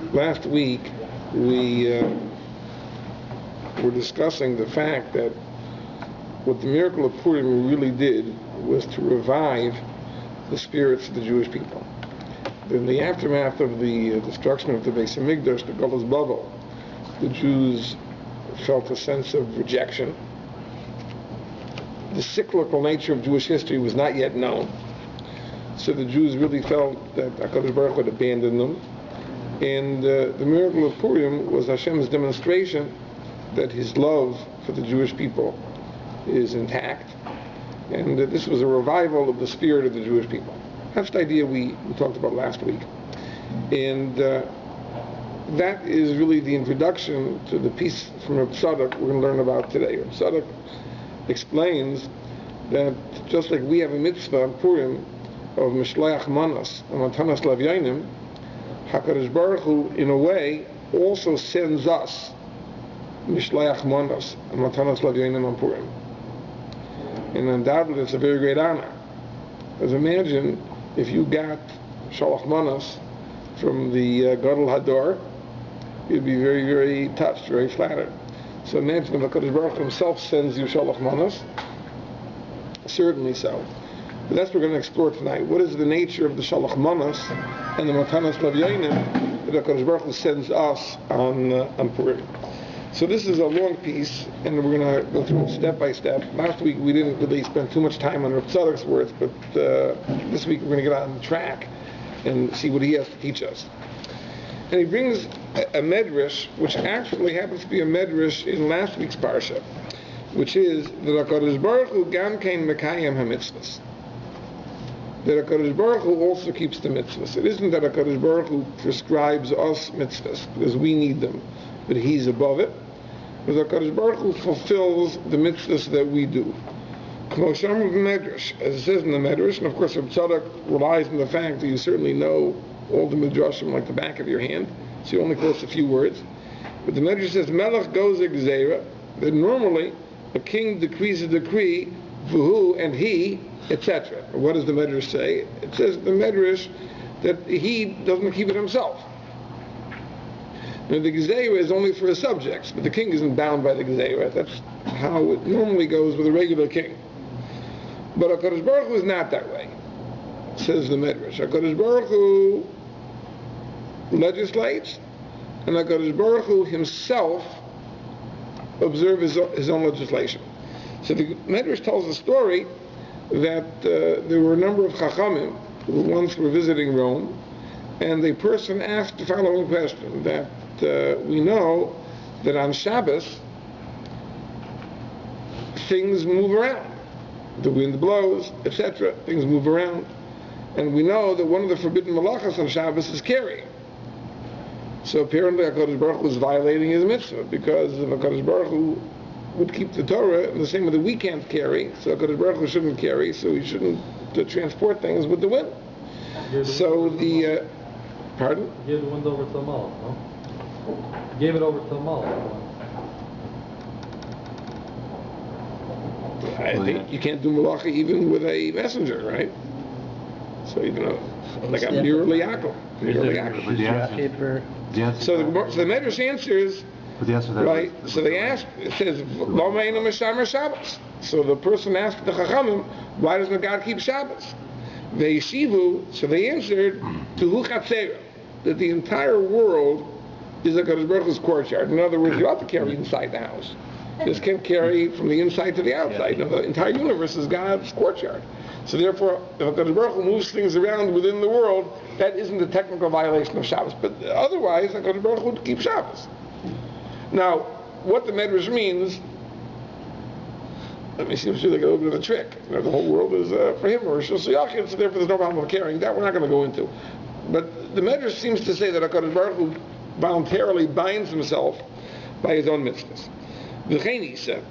Last week we were discussing the fact that what the miracle of Purim really did was to revive the spirits of the Jewish people. In the aftermath of the destruction of the Beis Hamikdash, the Golus Bavel, the Jews felt a sense of rejection. The cyclical nature of Jewish history was not yet known. So the Jews really felt that HaKadosh Baruch Hu had abandoned them. And the miracle of Purim was Hashem's demonstration that His love for the Jewish people is intact. And this was a revival of the spirit of the Jewish people. That's the idea we talked about last week. And that is really the introduction to the piece from Reb Tzadok we're going to learn about today. Reb Tzadok explains that just like we have a mitzvah on Purim of Mishleach Manas and Matanas Lavyanim, HaKadosh Baruch Hu, in a way, also sends us Mishleach Manas and Matanas Lavyanim on Purim. And undoubtedly it's a very great honor. Because imagine if you got Shalach Manas from the Gadol Hador, you'd be very, very touched, very flattered. So imagine if HaKadosh Baruch Hu himself sends you Shalach Manas. Certainly so. But that's what we're going to explore tonight. What is the nature of the Shalach Manas and the Matanas Lavyanim that HaKadosh Baruch Hu sends us on Purim? So this is a long piece, and we're going to go through it step by step. Last week we didn't really spend too much time on Reb Tzadok's words, but this week we're going to get on track and see what he has to teach us. And he brings a medrash, which actually happens to be a medrash in last week's parsha, which is that HaKadosh Baruch Hu gam kein mekayem ha-mitzvahs. That HaKadosh Baruch Hu also keeps the mitzvahs. It isn't that HaKadosh Baruch Hu prescribes us mitzvahs because we need them, but He's above it. But HaKadosh Baruch Hu fulfills the mitzvahs that we do. As it says in the Medrash, and of course Reb Tzadok relies on the fact that you certainly know all the Midrashim like the back of your hand, so you only quote a few words. But the Medrash says, Melech goes gzeira, that normally a king decrees a decree, v'hu, and he, etc. What does the Medrash say? It says the Medrash that he doesn't keep it himself. Now the Gezeira is only for his subjects, but the king isn't bound by the Gezeira. That's how it normally goes with a regular king. But HaKadosh Baruch Hu is not that way, says the Medrash. HaKadosh Baruch Hu legislates, and HaKadosh Baruch Hu himself observes his own legislation. So the Medrash tells the story that there were a number of Chachamim who once were visiting Rome, and the person asked the following question, that we know that on Shabbos things move around. The wind blows, etc. Things move around. And we know that one of the forbidden malachas on Shabbos is carrying. So apparently HaKadosh Baruch Hu was violating his mitzvah, because if HaKadosh Baruch Hu would keep the Torah in the same way that we can't carry, so HaKadosh Baruch Hu shouldn't carry, so he shouldn't transport things with the wind. So the... pardon? He gave the wind over to the mall, no? He gave it over to the mall. I think you can't do malacha even with a messenger, right? So even like a merely Yaakov. So the Medrash answers, right? So they asked, it says, Lo me'enu mishamer Shabbos. So the person asked the Chachamim, why doesn't God keep Shabbos? The Yeshiva, so they answered, Tuhu Chatzera, that the entire world is HaKadosh Baruch Hu's courtyard. In other words, you ought to carry inside the house. You just can't carry from the inside to the outside. No, the entire universe is God's courtyard. So therefore, if HaKadosh Baruch Hu moves things around within the world, that isn't a technical violation of Shabbos. But otherwise, HaKadosh Baruch Hu keeps Shabbos. Now, what the Medrash means, let me see, I'm sure they got a little bit of a trick. You know, the whole world is for him, or so therefore there's no problem with carrying. That we're not going to go into. But the Medrash seems to say that HaKadosh Baruch Hu voluntarily binds himself by his own mitzvahs. V'chein said,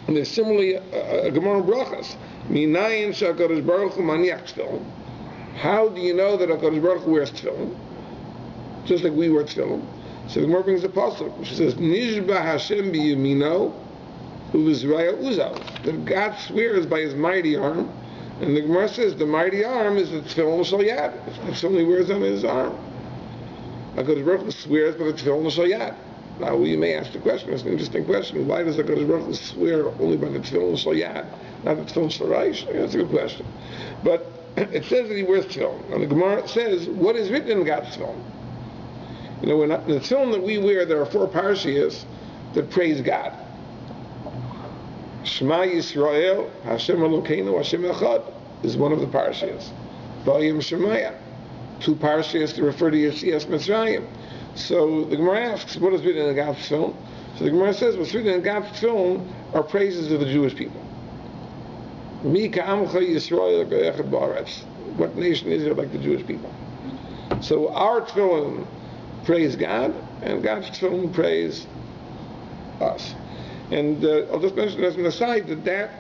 and there's similarly a Gemara Brachas, Minayin she'HaKadosh Baruch Hu maniach tefillin. How do you know that HaKadosh Baruch Hu wears tefillin? Just like we wear tefillin. So the Gemara brings a pasuk which says, Nishba Hashem b'yamino u'v'zraya uzal. That God swears by His mighty arm, and the Gemara says the mighty arm is the tefillin shel yad. The tefillin He wears on his arm. HaKadosh Baruch Hu swears by the tefillin shel yad. Now you may ask the question, it's an interesting question, why does HaKadosh Baruch Hu swear only by the tefillin shel yad, not the tefillin shel Rosh? That's a good question. But it says that he wears tefillin, and the Gemara says, what is written in God's tefillin? You know, in the tefillin that we wear, there are 4 parshiyos that praise God. Shema Yisrael, Hashem Elokeinu, Hashem Echad, is one of the parshiyos. Vayim Shemaya, 2 parshiyos to refer to Yetzias Mitzrayim. So the Gemara asks, what is written in God's tefillin? So the Gemara says, what's written in God's tefillin are praises of the Jewish people. Mi ka'amcha Yisrael ka'echad ba'aretz. What nation is there like the Jewish people? So our tefillin praise God, and God's tefillin praise us. And I'll just mention as an aside that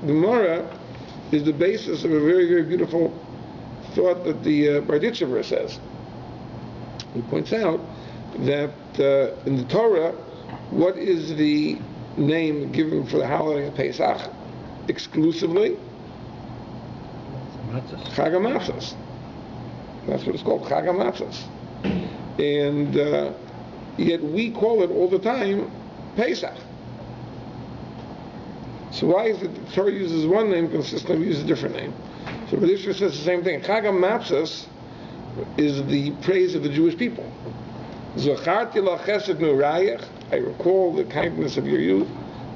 Gemara is the basis of a very, very beautiful thought that the Breitowitz says. He points out that in the Torah, what is the name given for the holiday of Pesach? Exclusively? Chag HaMatzos. That's what it's called, Chag HaMatzos. And yet we call it all the time Pesach. So why is it the Torah uses one name consistently uses a different name? So Rabbi Eliezer says the same thing. Chag HaMatzos is the praise of the Jewish people. Zacharti la chesed nurayach, I recall the kindness of your youth.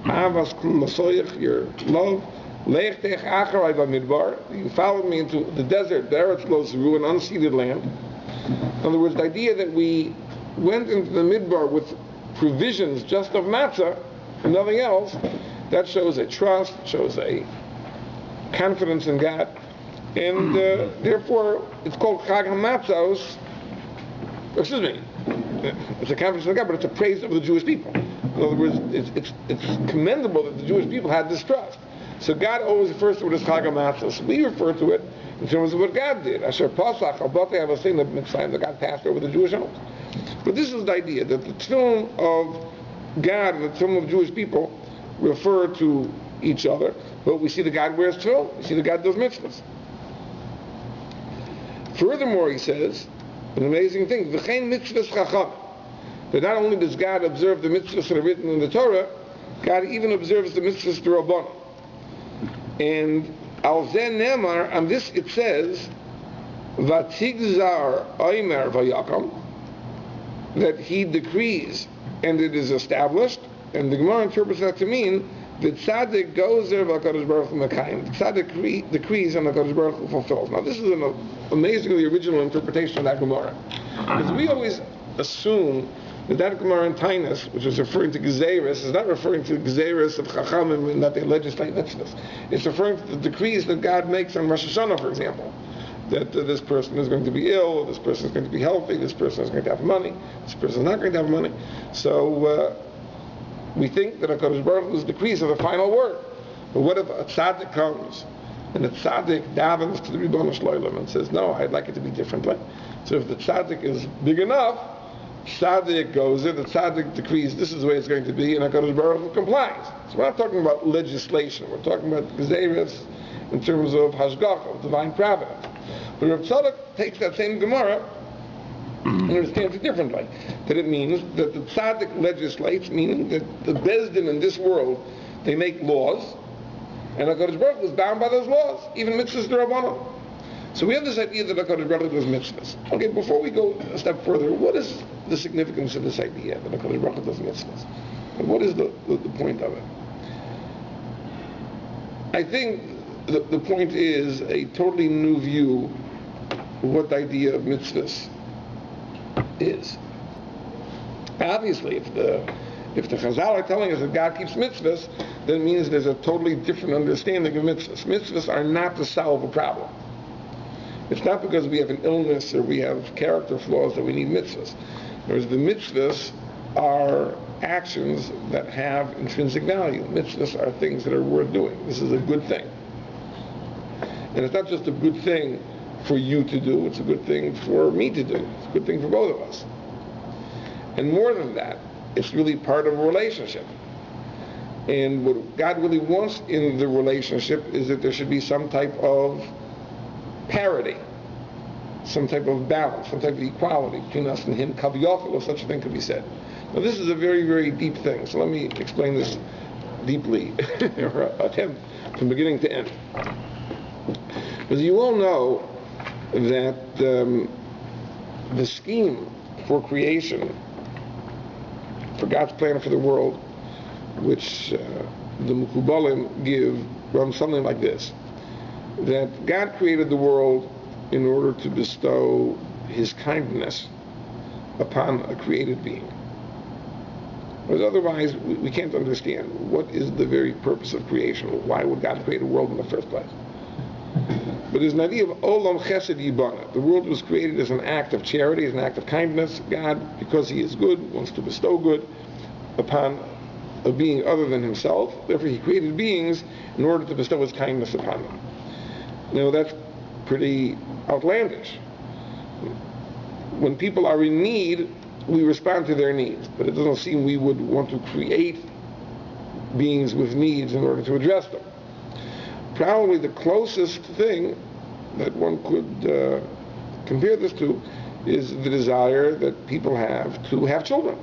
Avas kul masoyach, your love. Leichtech acharai b'midbar, you followed me into the desert, the Eretz Lo Zeru, an unceded land. In other words, the idea that we went into the midbar with provisions just of matzah and nothing else, that shows a trust, shows a confidence in God, and therefore it's called Chag HaMatzos. Excuse me, it's a confidence in God, but it's a praise of the Jewish people. In other words, it's commendable that the Jewish people had this trust. So God always refers to it as Chag HaMatzos. We refer to it in terms of what God did. Asher Pasach, Al-Batei Avasein, that God passed over the Jewish homes. But this is the idea that the tefillin of God and the tefillin of Jewish people refer to each other, but we see that God wears tefillin, we see that God does mitzvahs. Furthermore, he says, an amazing thing, V'chein mitzvahs chacham, that not only does God observe the mitzvahs that are written in the Torah, God even observes the mitzvahs to Rabbanan. And al zeh nemar, on this it says, Vatigzar oimer vayakam, that he decrees and it is established, and the Gemara interprets that to mean that tzaddik goes there v'HaKadosh Baruch Hu mekayim. Tzaddik decrees and HaKadosh Baruch Hu fulfills. Now this is an amazingly original interpretation of that Gemara, because we always assume that Gemara in Tainus, which is referring to Gezeirus, is not referring to Gezeirus of Chachamim and that they legislate mitzvahs. It's referring to the decrees that God makes on Rosh Hashanah, for example. That this person is going to be ill, this person is going to be healthy, this person is going to have money, this person is not going to have money. So we think that HaKadosh Baruch Hu's decrees are the final word. But what if a tzaddik comes and the tzaddik davens to the Ribono Shel Olam and says, no, I'd like it to be differently. So if the tzaddik is big enough, tzaddik goes in, the tzaddik decrees this is the way it's going to be, and HaKadosh Baruch Hu complies. So we're not talking about legislation, we're talking about Gezeirus in terms of hashgacha, of divine providence. But Rav Tzadok takes that same Gemara and understands it differently. That it means that the tzaddik legislates, meaning that the Bezdin in this world, they make laws, and HaKadosh Baruch Hu is bound by those laws, even mitzvahs d'Rabbanan. So we have this idea that HaKadosh Baruch Hu does mitzvahs. Okay, before we go a step further, what is the significance of this idea that HaKadosh Baruch Hu does mitzvahs? And what is the point of it? I think the point is a totally new view of what the idea of mitzvahs is. Obviously, if the Chazal are telling us that God keeps mitzvahs, then it means there's a totally different understanding of mitzvahs. Mitzvahs are not to solve a problem. It's not because we have an illness or we have character flaws that we need mitzvahs. Whereas the mitzvahs are actions that have intrinsic value. Mitzvahs are things that are worth doing. This is a good thing. And it's not just a good thing for you to do, it's a good thing for me to do. It's a good thing for both of us. And more than that, it's really part of a relationship. And what God really wants in the relationship is that there should be some type of parity, some type of balance, some type of equality between us and him, kaviyachol, if such a thing could be said. Now this is a very, very deep thing, so let me explain this deeply, or attempt from beginning to end. As you all know, that the scheme for creation, for God's plan for the world, which the Mukubalim give, runs something like this: that God created the world in order to bestow His kindness upon a created being. Because otherwise, we can't understand what is the very purpose of creation. Why would God create a world in the first place? But there's an idea of Olam Chesed Yibana. The world was created as an act of charity, as an act of kindness. God, because He is good, wants to bestow good upon a being other than Himself. Therefore, He created beings in order to bestow His kindness upon them. Now, that's pretty outlandish. When people are in need, we respond to their needs, but it doesn't seem we would want to create beings with needs in order to address them. Probably the closest thing that one could compare this to is the desire that people have to have children.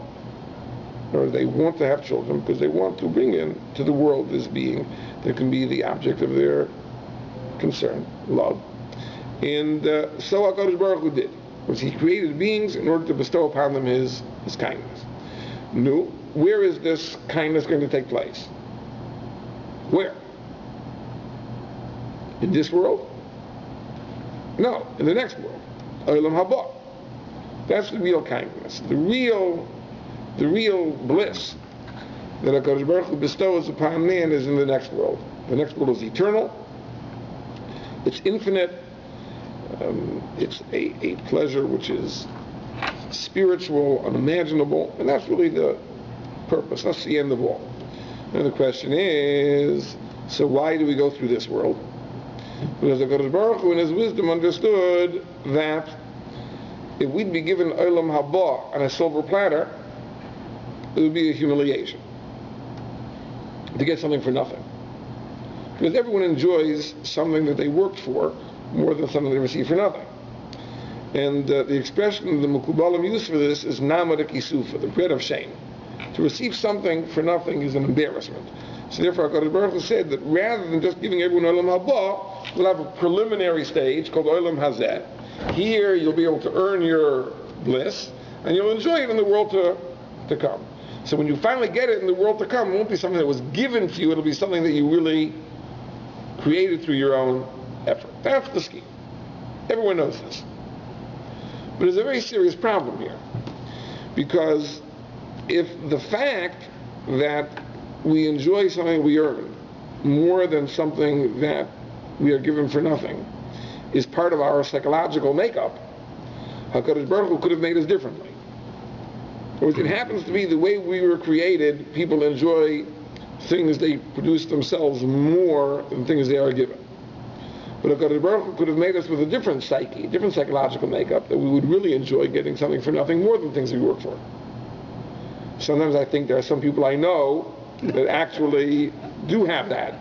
Or they want to have children because they want to bring into the world this being that can be the object of their concern, love. And so HaKadosh Baruch Hu did, was He created beings in order to bestow upon them His kindness. Now, where is this kindness going to take place? Where? In this world? No, in the next world. Olam Haba. That's the real kindness. The real bliss that HaKadosh Baruch Hu bestows upon man is in the next world. The next world is eternal. It's infinite. It's a pleasure which is spiritual, unimaginable, and that's really the purpose. That's the end of all. And the question is, so why do we go through this world? Because the HaKadosh Baruch Hu in His wisdom understood that if we'd be given Olam Haba on a silver platter, it would be a humiliation to get something for nothing. Because everyone enjoys something that they worked for more than something they received for nothing. And the expression the Mukubalim use for this is Nama de Kisufa, the bread of shame. To receive something for nothing is an embarrassment. So therefore HaKadosh Baruch Hu said that rather than just giving everyone Olam Haba, we'll have a preliminary stage called Olam Hazeh. Here you'll be able to earn your bliss, and you'll enjoy it in the world to come. So when you finally get it in the world to come, it won't be something that was given to you, it'll be something that you really created through your own effort. That's the scheme. Everyone knows this. But there's a very serious problem here. Because if the fact that we enjoy something we earn more than something that we are given for nothing is part of our psychological makeup, HaKadosh Baruch Hu could have made us differently. It happens to be the way we were created, people enjoy things they produce themselves more than things they are given. But HaKadosh Baruch Hu could have made us with a different psyche, a different psychological makeup, that we would really enjoy getting something for nothing more than things we work for. Sometimes I think there are some people I know that actually do have that.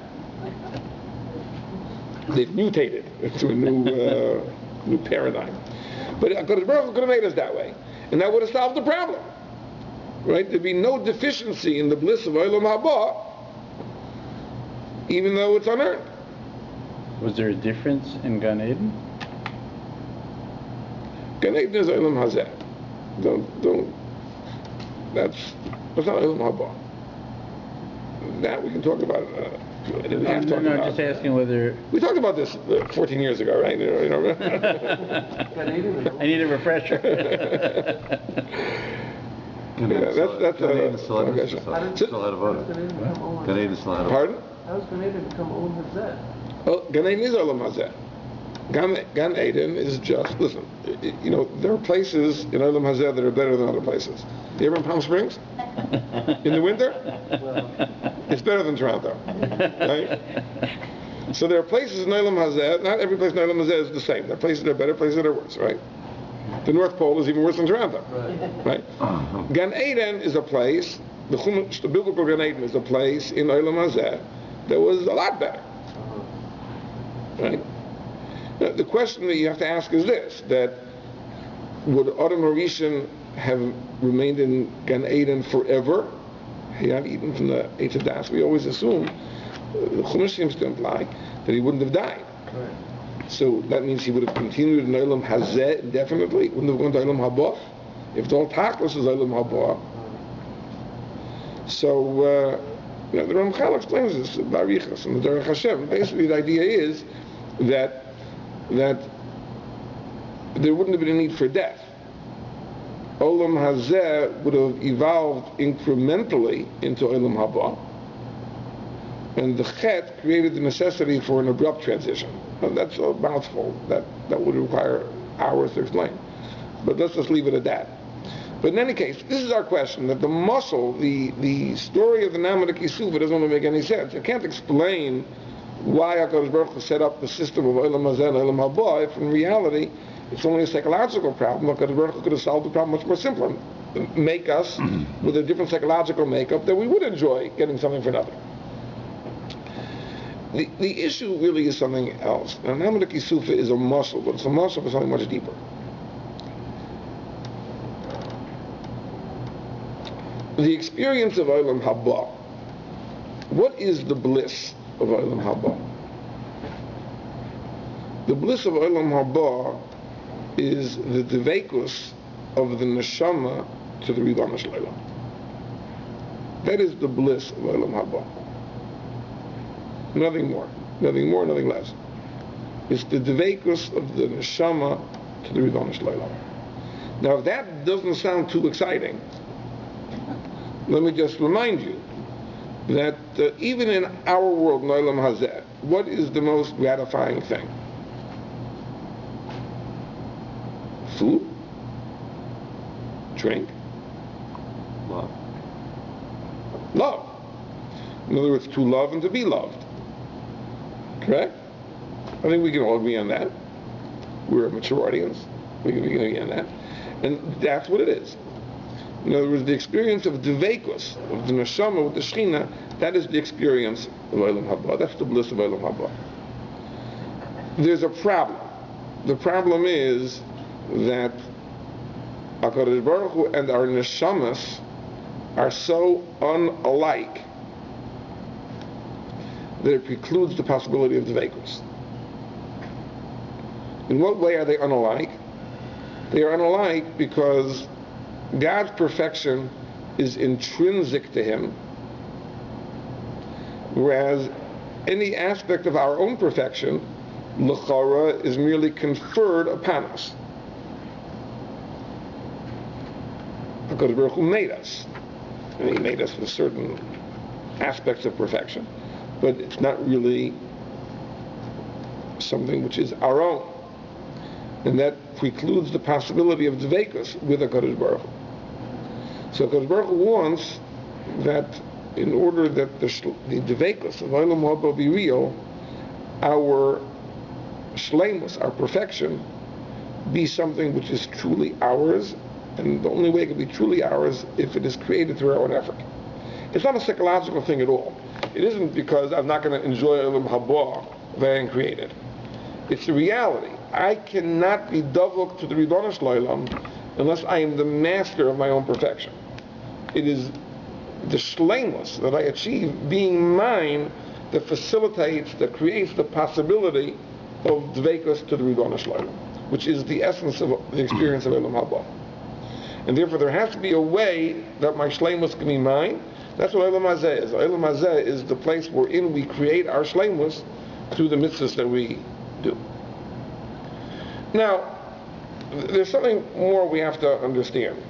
They've mutated into a new paradigm. But HaKadosh Baruch Hu could have made us that way. And that would have solved the problem. Right? There'd be no deficiency in the bliss of Olam Haba, even though it's unearned. Was there a difference in Gan Eden? Gan Eden is Olam Hazeh. That's not Olam Haba. That we can talk about. No, just asking whether... We talked about this 14 years ago, right? You know. I need a refresher. That's Gan Eden still had a vote. Gan Eden still had a vote. Pardon? How is Gan Eden become Olam Hazeh? Well, Gan Eden is Olam Hazeh. Gan Eden is just, listen, there are places in Olam Hazeh that are better than other places. You ever in Palm Springs? In the winter? It's better than Toronto, right? So there are places in Olam Hazeh, not every place in Olam Hazeh is the same. There are places that are better, places that are worse, right? The North Pole is even worse than Toronto, right? Gan Eden is a place, the biblical Gan Eden is a place in Olam Hazeh that was a lot better, right? the question that you have to ask is this, that would Adam Harishon have remained in Gan Eden forever? He had eaten from the Eitz Hadas. We always assume, the Chumash seems to imply, that he wouldn't have died. Right. So that means he would have continued in Olam Hazeh indefinitely, wouldn't have gone to Olam Haba. If the whole Tachlis is Olam Haba. So, the Ramchal explains this, Barichas, and the Darchei Hashem. Basically, the idea is that there wouldn't have been a need for death. Olam Hazeh would have evolved incrementally into Olam Haba, and the Chet created the necessity for an abrupt transition. And that's a mouthful. That would require hours to explain. But let's just leave it at that. But in any case, this is our question, that the muscle, the story of the Namah Kisuva doesn't make any sense. I can't explain why HaKadosh Baruch Hu set up the system of Olam Hazeh and Olam Haba if in reality it's only a psychological problem. HaKadosh Baruch Hu could have solved the problem much more simpler. Make us with a different psychological makeup that we would enjoy getting something for nothing. The issue really is something else. Now, Namah Kisuva is a muscle, but it's a muscle for something much deeper. The experience of Olam Haba. What is the bliss of Olam Haba? The bliss of Olam Haba is the deveikus of the neshama to the Ribono Shel Olam. That is the bliss of Olam Haba. Nothing more, nothing less. It's the deveikus of the neshama to the Ribono Shel Olam. Now, if that doesn't sound too exciting, let me just remind you that even in our world, in Olam Hazeh, what is the most gratifying thing? Food? Drink? Love. Love. In other words, to love and to be loved. Correct? I think we can all agree on that. We're mature audience. We can agree on that. And that's what it is. In other words, the experience of deveikus, of the neshama with the Shechina, that is the experience of Olam Haba. That's the bliss of Olam Haba. There's a problem. The problem is that HaKadosh Baruch Hu and our neshamas are so unalike that it precludes the possibility of deveikus. In what way are they unalike? They are unalike because God's perfection is intrinsic to Him, whereas any aspect of our own perfection, l'chara, is merely conferred upon us. HaKadosh Baruch Hu made us, and He made us with certain aspects of perfection, but it's not really something which is our own. And that precludes the possibility of deveikus with HaKadosh Baruch Hu. So HaKadosh Baruch Hu wants that in order that the deveikus of Olam Haba be real, our shleimus, our perfection, be something which is truly ours, and the only way it can be truly ours if it is created through our own effort. It's not a psychological thing at all. It isn't because I'm not going to enjoy Olam Haba that I am created. It's the reality. I cannot be davuk to the Ribono Shel Olam unless I am the master of my own perfection. It is the shleimus that I achieve being mine that facilitates, that creates the possibility of dveikus to the Ribono Shel Olam, which is the essence of the experience of Olam Haba. And therefore there has to be a way that my shleimus can be mine. That's what Olam Hazeh is. Olam Hazeh is the place wherein we create our shleimus through the mitzvahs that we do. Now, there's something more we have to understand.